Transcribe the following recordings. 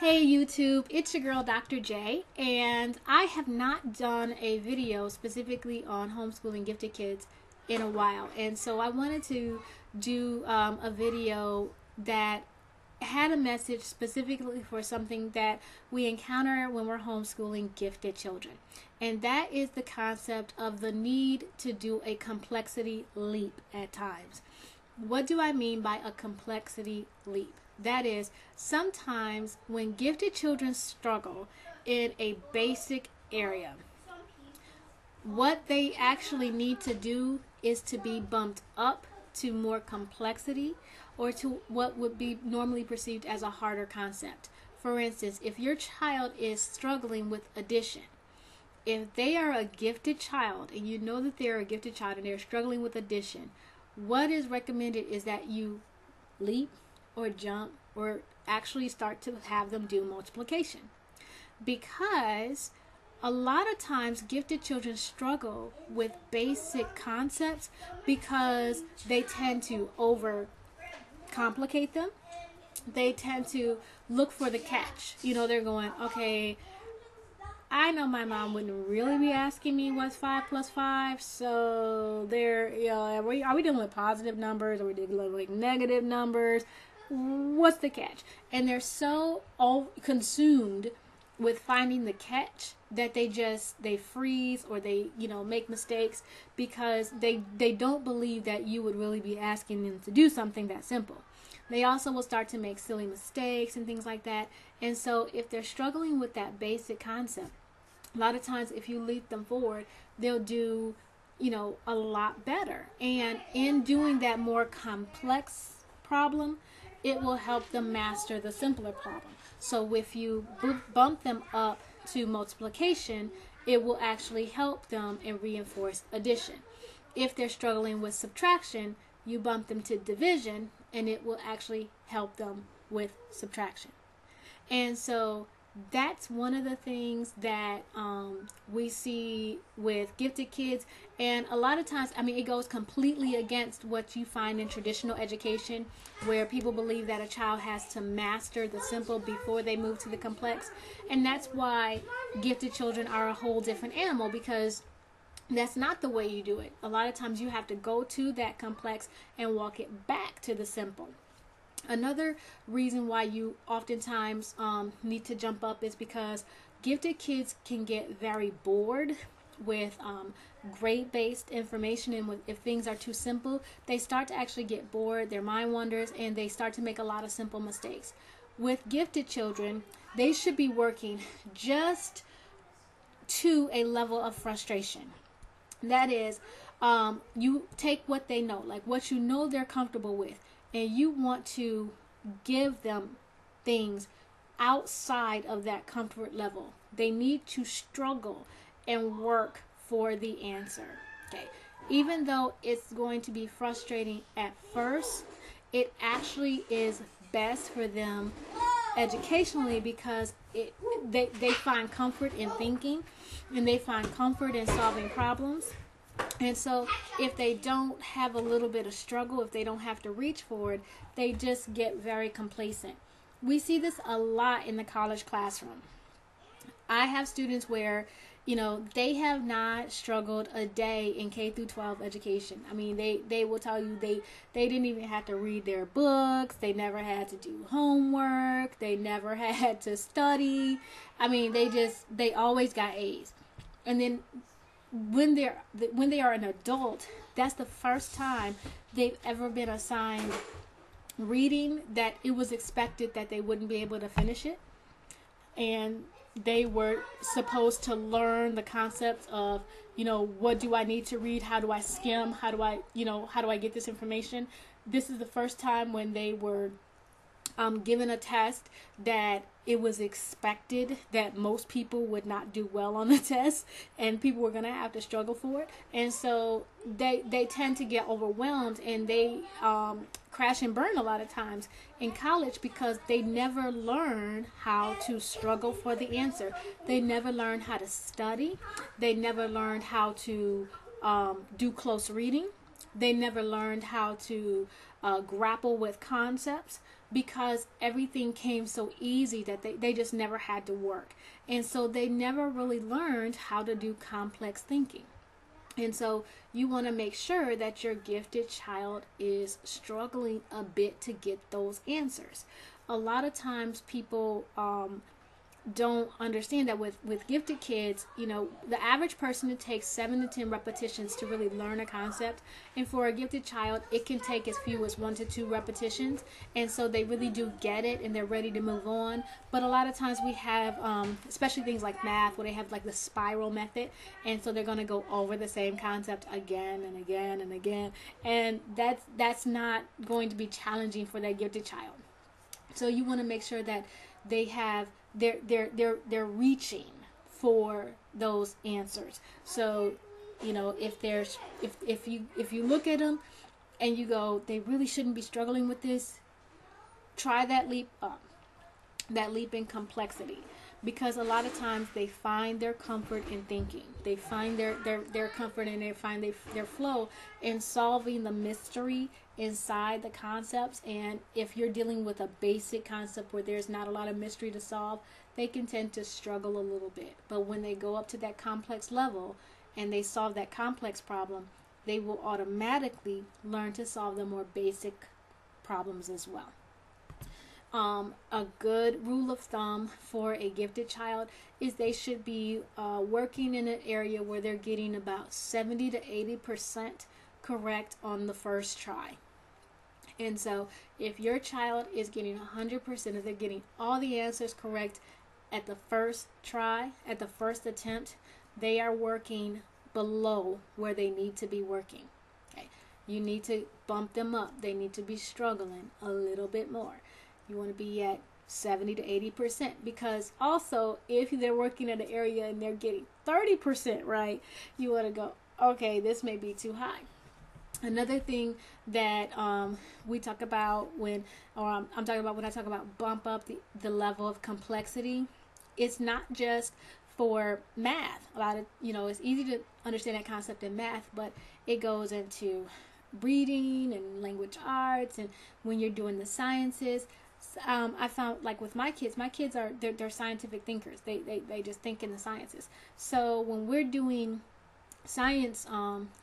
Hey YouTube, it's your girl Dr. J, and I have not done a video specifically on homeschooling gifted kids in a while, and so I wanted to do a video that had a message specifically for something that we encounter when we're homeschooling gifted children, and that is the concept of the need to do a complexity leap at times. What do I mean by a complexity leap? That is, sometimes when gifted children struggle in a basic area, what they actually need to do is to be bumped up to more complexity or to what would be normally perceived as a harder concept. For instance, if your child is struggling with addition, if they are a gifted child and you know that they're a gifted child and they're struggling with addition, what is recommended is that you leap or jump or actually start to have them do multiplication, because a lot of times gifted children struggle with basic concepts because they tend to over complicate them. They tend to look for the catch. They're going, okay, I know my mom wouldn't really be asking me what's 5 plus 5, so are we dealing with positive numbers? Are we dealing with negative numbers? What's the catch? And they're so all consumed with finding the catch that they freeze or they make mistakes because they don't believe that you would really be asking them to do something that simple. They also will start to make silly mistakes and things like that. And so if they're struggling with that basic concept, a lot of times if you lead them forward, they'll do a lot better. And in doing that more complex problem, it will help them master the simpler problem. So if you bump them up to multiplication, it will actually help them and reinforce addition. If they're struggling with subtraction, you bump them to division and it will actually help them with subtraction. And so that's one of the things that we see with gifted kids. And a lot of times, it goes completely against what you find in traditional education, where people believe that a child has to master the simple before they move to the complex. And that's why gifted children are a whole different animal, because that's not the way you do it. A lot of times you have to go to that complex and walk it back to the simple. Another reason why you oftentimes need to jump up is because gifted kids can get very bored with grade-based information, and if things are too simple, they start to actually get bored, their mind wanders, and they start to make a lot of simple mistakes. With gifted children, they should be working just to a level of frustration. That is, you take what they know, like what you know they're comfortable with, and you want to give them things outside of that comfort level. They need to struggle and work for the answer. Okay. Even though it's going to be frustrating at first, it actually is best for them educationally, because they find comfort in thinking and they find comfort in solving problems. And so if they don't have a little bit of struggle, if they don't have to reach for it, they just get very complacent. We see this a lot in the college classroom. I have students where, they have not struggled a day in K through 12 education. They will tell you they didn't even have to read their books. They never had to do homework. They never had to study. They always got A's. And then when they are an adult, that's the first time they've ever been assigned reading that it was expected that they wouldn't be able to finish it, and they were supposed to learn the concepts of what do I need to read, how do I skim, how do I get this information. This is the first time when they were given a test that it was expected that most people would not do well on the test, and people were going to have to struggle for it. And so they tend to get overwhelmed, and they crash and burn a lot of times in college because they never learn how to struggle for the answer. They never learn how to study. They never learned how to do close reading. They never learned how to grapple with concepts. because everything came so easy that they just never had to work. And so they never really learned how to do complex thinking. And so you want to make sure that your gifted child is struggling a bit to get those answers. A lot of times people don't understand that with gifted kids, the average person, it takes 7 to 10 repetitions to really learn a concept. And for a gifted child, it can take as few as 1 to 2 repetitions. And so they really do get it and they're ready to move on. But a lot of times we have, especially things like math, where they have like the spiral method. And so they're going to go over the same concept again and again and again. And that's not going to be challenging for that gifted child. So you want to make sure that they have they're reaching for those answers. So if you look at them and you go, they really shouldn't be struggling with this, try that leap up, that leap in complexity. Because a lot of times they find their comfort in thinking. They find their comfort and they find their flow in solving the mystery inside the concepts. And if you're dealing with a basic concept where there's not a lot of mystery to solve, they can tend to struggle a little bit. But when they go up to that complex level and they solve that complex problem, they will automatically learn to solve the more basic problems as well. A good rule of thumb for a gifted child is they should be working in an area where they're getting about 70 to 80% correct on the first try. And so if your child is getting 100%, if they're getting all the answers correct at the first try, at the first attempt, they are working below where they need to be working. Okay, you need to bump them up. They need to be struggling a little bit more. You want to be at 70 to 80%, because also if they're working in an area and they're getting 30% right, you want to go, okay, this may be too high. Another thing that we talk about when I talk about bump up the level of complexity, it's not just for math. A lot of, it's easy to understand that concept in math, but it goes into reading and language arts, and when you're doing the sciences. I found, like with my kids are they're scientific thinkers. They just think in the sciences. So when we're doing science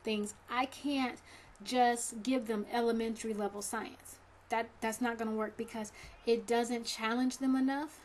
things, I can't just give them elementary level science. That's not going to work because it doesn't challenge them enough.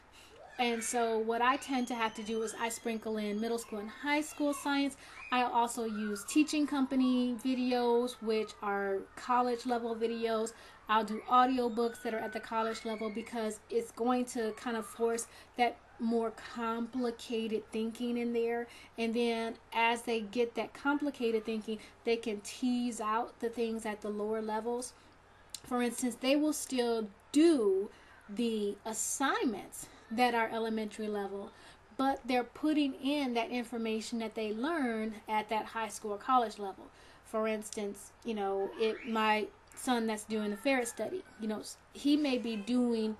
And so what I tend to have to do is I sprinkle in middle school and high school science. I also use teaching company videos, which are college level videos. I'll do audiobooks that are at the college level, because it's going to kind of force that more complicated thinking in there. And then as they get that complicated thinking, they can tease out the things at the lower levels. For instance, they will still do the assignments that are elementary level, but they're putting in that information that they learn at that high school or college level. For instance, my son that's doing the ferret study, he may be doing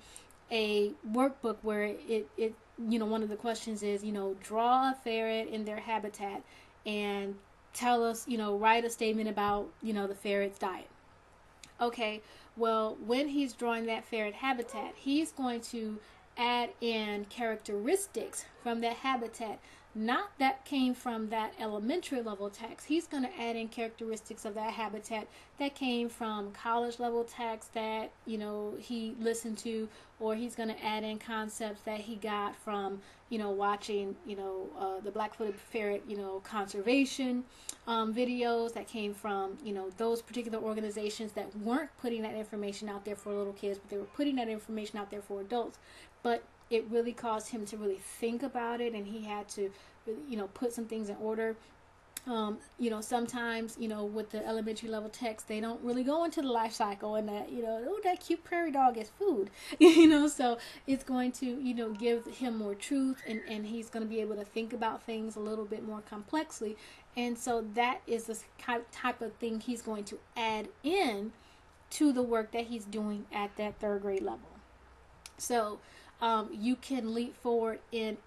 a workbook where it one of the questions is, draw a ferret in their habitat and tell us, write a statement about, the ferret's diet. Okay, well, when he's drawing that ferret habitat, he's going to add in characteristics from that habitat, not that came from that elementary level text. He's going to add in characteristics of that habitat that came from college level text that he listened to, or he's going to add in concepts that he got from watching the black-footed ferret conservation videos that came from those particular organizations that weren't putting that information out there for little kids, but they were putting that information out there for adults. But it really caused him to really think about it, and he had to put some things in order. Sometimes with the elementary level text, they don't really go into the life cycle and that that cute prairie dog is food. So it's going to give him more truth, and he's going to be able to think about things a little bit more complexly. And so that is the type of thing he's going to add in to the work that he's doing at that third grade level. So you can leap forward in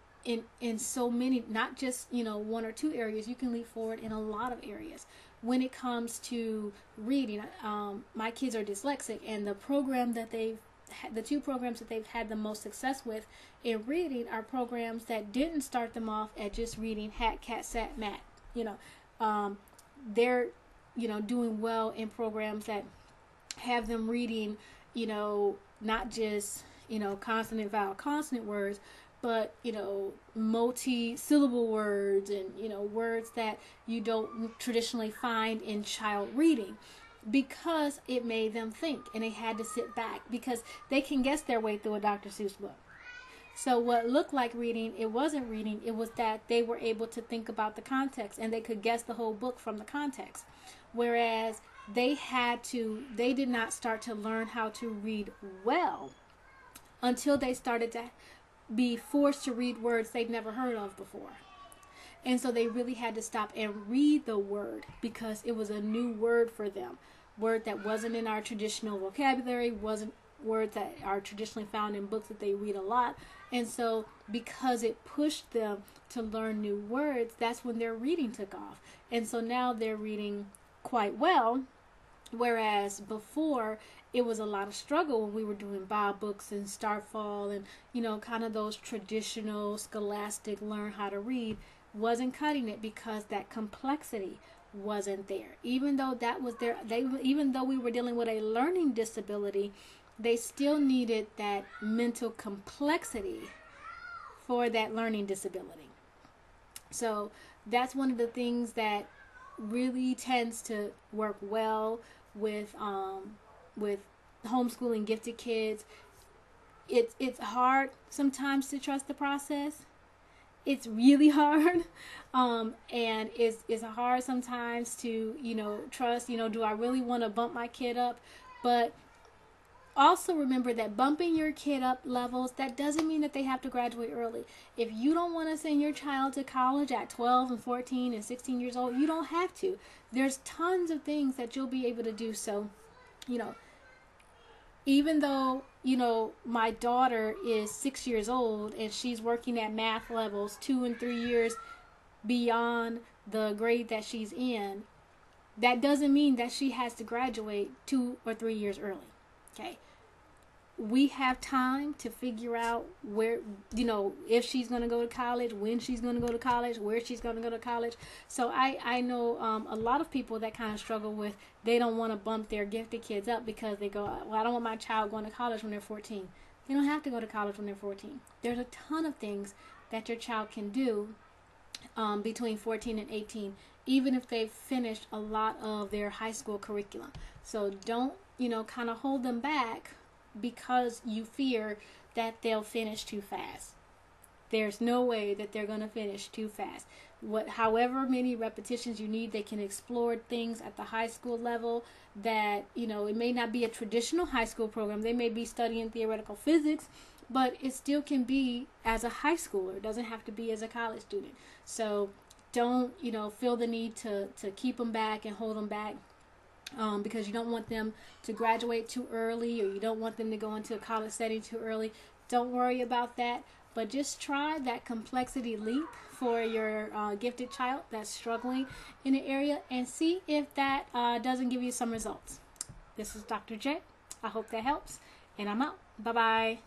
so many, not just 1 or 2 areas. You can leap forward in a lot of areas. When it comes to reading, my kids are dyslexic, and the program that they've the two programs that they've had the most success with in reading are programs that didn't start them off at just reading hat, cat, sat, mat. They're doing well in programs that have them reading, not just consonant, vowel, consonant words, but multi-syllable words and words that you don't traditionally find in child reading, because it made them think, and they had to sit back because they can guess their way through a Dr. Seuss book. So what looked like reading, it wasn't reading. It was that they were able to think about the context, and they could guess the whole book from the context. Whereas they did not start to learn how to read well until they started to be forced to read words they'd never heard of before. And so they really had to stop and read the word because it was a new word for them. Word that wasn't in our traditional vocabulary, wasn't words that are traditionally found in books that they read a lot. And so because it pushed them to learn new words, that's when their reading took off. And so now they're reading quite well, whereas before it was a lot of struggle when we were doing Bob books and Starfall and kind of those traditional scholastic learn how to read, wasn't cutting it because that complexity wasn't there. Even though that was there, even though we were dealing with a learning disability, they still needed that mental complexity for that learning disability. So that's one of the things that really tends to work well with homeschooling gifted kids. It's hard sometimes to trust the process. It's really hard, and it's hard sometimes to trust. Do I really want to bump my kid up? But also remember that bumping your kid up levels, that doesn't mean that they have to graduate early. If you don't want to send your child to college at 12 and 14 and 16 years old, you don't have to. There's tons of things that you'll be able to do. So, even though, my daughter is 6 years old and she's working at math levels 2 and 3 years beyond the grade that she's in, that doesn't mean that she has to graduate 2 or 3 years early. Okay. We have time to figure out where, if she's going to go to college, when she's going to go to college, where she's going to go to college. So I know a lot of people that kind of struggle with, they don't want to bump their gifted kids up because they go, well, I don't want my child going to college when they're 14. They don't have to go to college when they're 14. There's a ton of things that your child can do between 14 and 18, even if they've finished a lot of their high school curriculum. So don't, kind of hold them back because you fear that they'll finish too fast. There's no way that they're going to finish too fast. However many repetitions you need, they can explore things at the high school level that, it may not be a traditional high school program. They may be studying theoretical physics, but it still can be as a high schooler. It doesn't have to be as a college student. So don't, feel the need to keep them back and hold them back. Because you don't want them to graduate too early, or you don't want them to go into a college setting too early. Don't worry about that, but just try that complexity leap for your gifted child that's struggling in an area and see if that doesn't give you some results. This is Dr. J. I hope that helps, and I'm out. Bye-bye.